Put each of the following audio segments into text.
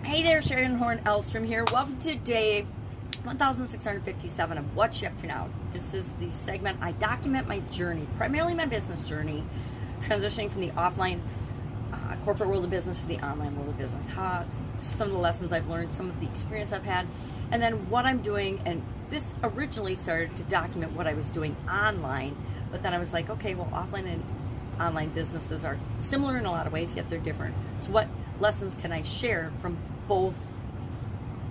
Hey there, Sharon Horne-Ellstrom here. Welcome to day 1657 of What You Up To Now. This is the segment I document my journey, primarily my business journey, transitioning from the offline corporate world of business to the online world of business. Some of the lessons I've learned, some of the experience I've had, and then what I'm doing. And this originally started to document what I was doing online, but then I was like, okay, well, offline and online businesses are similar in a lot of ways, yet they're different. So what lessons can I share from both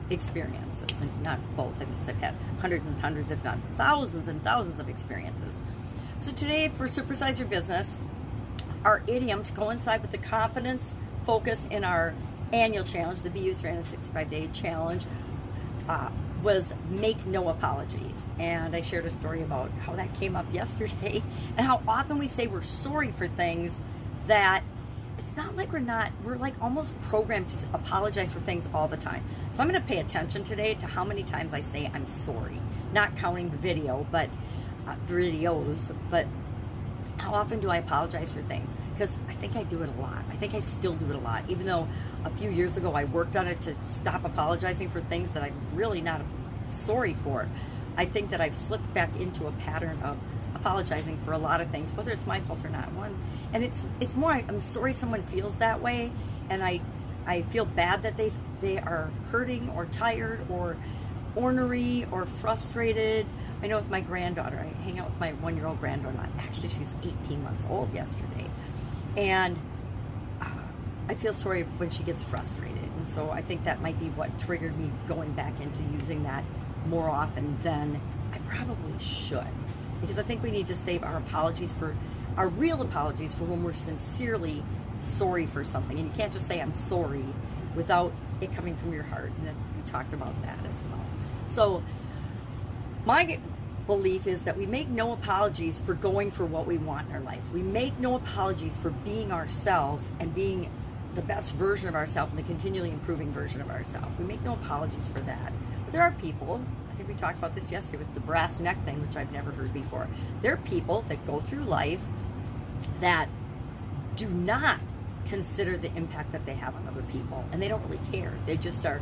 experiences? And not both, I guess I've had hundreds and hundreds, if not thousands and thousands of experiences. So today, for Supersize Your Business, our idiom to coincide with the confidence focus in our annual challenge, the BU 365-day challenge, was make no apologies. And I shared a story about how that came up yesterday and how often we say we're sorry for things that it's not like we're like almost programmed to apologize for things all the time. So I'm going to pay attention today to how many times I say I'm sorry, not counting the videos, but how often do I apologize for things? Because I think I do it a lot. I think I still do it a lot, even though a few years ago I worked on it to stop apologizing for things that I'm really not sorry for. I think that I've slipped back into a pattern of apologizing for a lot of things, whether it's my fault or not. And it's more, I'm sorry someone feels that way, and I feel bad that they are hurting or tired or ornery or frustrated. I know with my granddaughter, I hang out with my 1-year-old granddaughter. Actually, she's 18 months old yesterday. And I feel sorry when she gets frustrated. And so I think that might be what triggered me going back into using that more often than I probably should. Because I think we need to save our real apologies for when we're sincerely sorry for something. And you can't just say, I'm sorry, without it coming from your heart. And we talked about that as well. So my belief is that we make no apologies for going for what we want in our life. We make no apologies for being ourselves and being the best version of ourselves and the continually improving version of ourselves. We make no apologies for that. But there are people, I think we talked about this yesterday with the brass neck thing, which I've never heard before. There are people that go through life that do not consider the impact that they have on other people, and they don't really care. They just are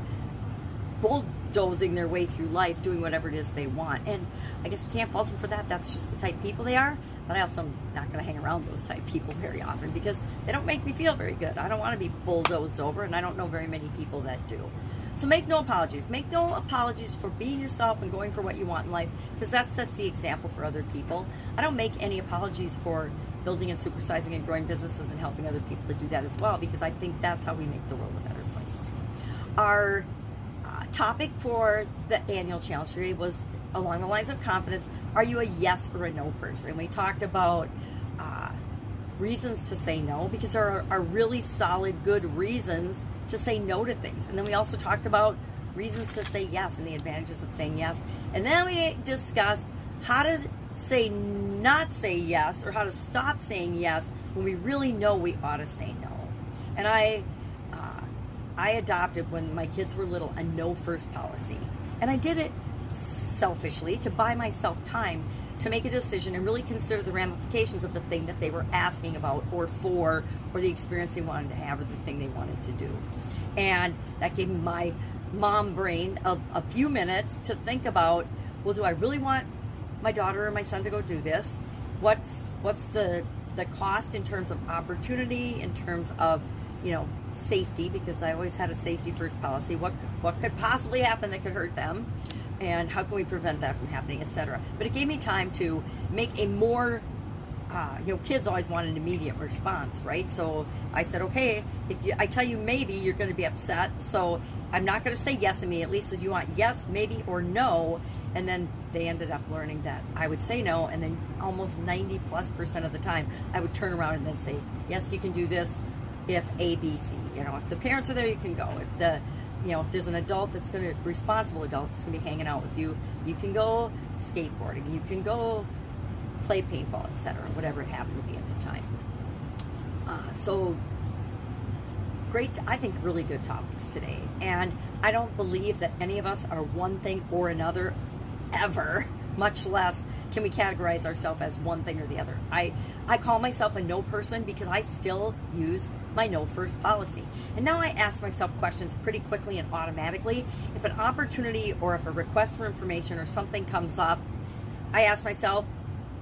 bulldozing their way through life, doing whatever it is they want. And I guess we can't fault them for that. That's just the type of people they are. But I also am not going to hang around those type of people very often because they don't make me feel very good. I don't want to be bulldozed over, and I don't know very many people that do. So make no apologies. Make no apologies for being yourself and going for what you want in life, because that sets the example for other people. I don't make any apologies for building and supersizing and growing businesses and helping other people to do that as well, because I think that's how we make the world a better place. Our topic for the annual challenge today was along the lines of confidence. Are you a yes or a no person? And we talked about reasons to say no, because there are really solid, good reasons to say no to things. And then we also talked about reasons to say yes and the advantages of saying yes. And then we discussed how to not say yes, or how to stop saying yes when we really know we ought to say no. And I adopted, when my kids were little, a no first policy. And I did it selfishly to buy myself time to make a decision and really consider the ramifications of the thing that they were asking about or the experience they wanted to have, or the thing they wanted to do. And that gave my mom brain a few minutes to think about, well, do I really want my daughter or my son to go do this? What's the cost in terms of opportunity, in terms of safety, because I always had a safety first policy. What could possibly happen that could hurt them, and how can we prevent that from happening, etc. But it gave me time to make a more kids always want an immediate response, right? So I said, okay, I tell you maybe, you're going to be upset, so I'm not going to say yes immediately. So you want yes, maybe, or no? And then they ended up learning that I would say no, and then almost 90+% of the time I would turn around and then say, yes, you can do this if A, B, C. If the parents are there, you can go. If there's an adult responsible adult that's going to be hanging out with you, you can go skateboarding, you can go play paintball, etc., whatever it happened to be at the time. So great, I think really good topics today. And I don't believe that any of us are one thing or another ever, much less can we categorize ourselves as one thing or the other. I I call myself a no person because I still use my no first policy. And now I ask myself questions pretty quickly and automatically. If an opportunity or if a request for information or something comes up, I ask myself,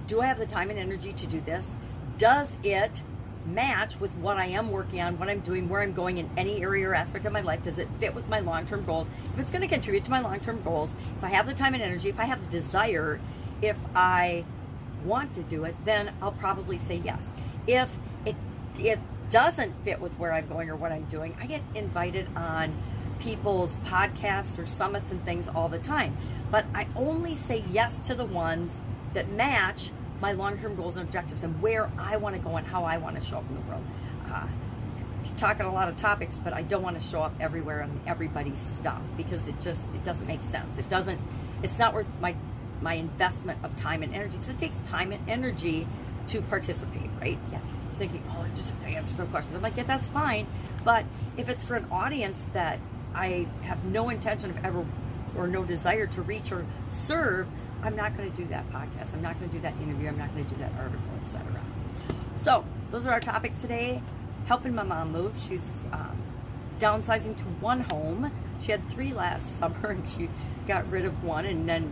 do I have the time and energy to do this? Does it match with what I am working on, what I'm doing, where I'm going in any area or aspect of my life? Does it fit with my long-term goals? If it's going to contribute to my long-term goals, if I have the time and energy, if I have the desire, if I want to do it, then I'll probably say yes. If it doesn't fit with where I'm going or what I'm doing, I get invited on people's podcasts or summits and things all the time. But I only say yes to the ones that match my long-term goals and objectives and where I want to go and how I want to show up in the world. Talking a lot of topics, but I don't want to show up everywhere on everybody's stuff because it doesn't make sense. It's not worth my investment of time and energy, because it takes time and energy to participate, right? Yeah. You're thinking, oh, I just have to answer some questions. I'm like, yeah, that's fine. But if it's for an audience that I have no intention of ever or no desire to reach or serve, I'm not going to do that podcast. I'm not going to do that interview. I'm not going to do that article, etc. So those are our topics today. Helping my mom move. She's downsizing to one home. She had 3 last summer, and she got rid of one. And then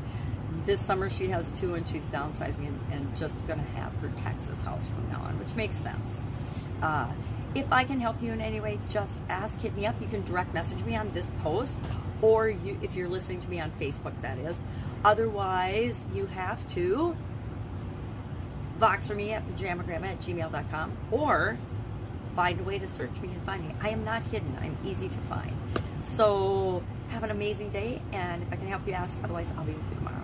this summer she has 2, and she's downsizing and just going to have her Texas house from now on, which makes sense. If I can help you in any way, just ask, hit me up. You can direct message me on this post, or if you're listening to me on Facebook, that is. Otherwise, you have to Vox for me at pajamagramma@gmail.com, or find a way to search me and find me. I am not hidden. I'm easy to find. So have an amazing day, and if I can help you, ask. Otherwise, I'll be with you tomorrow.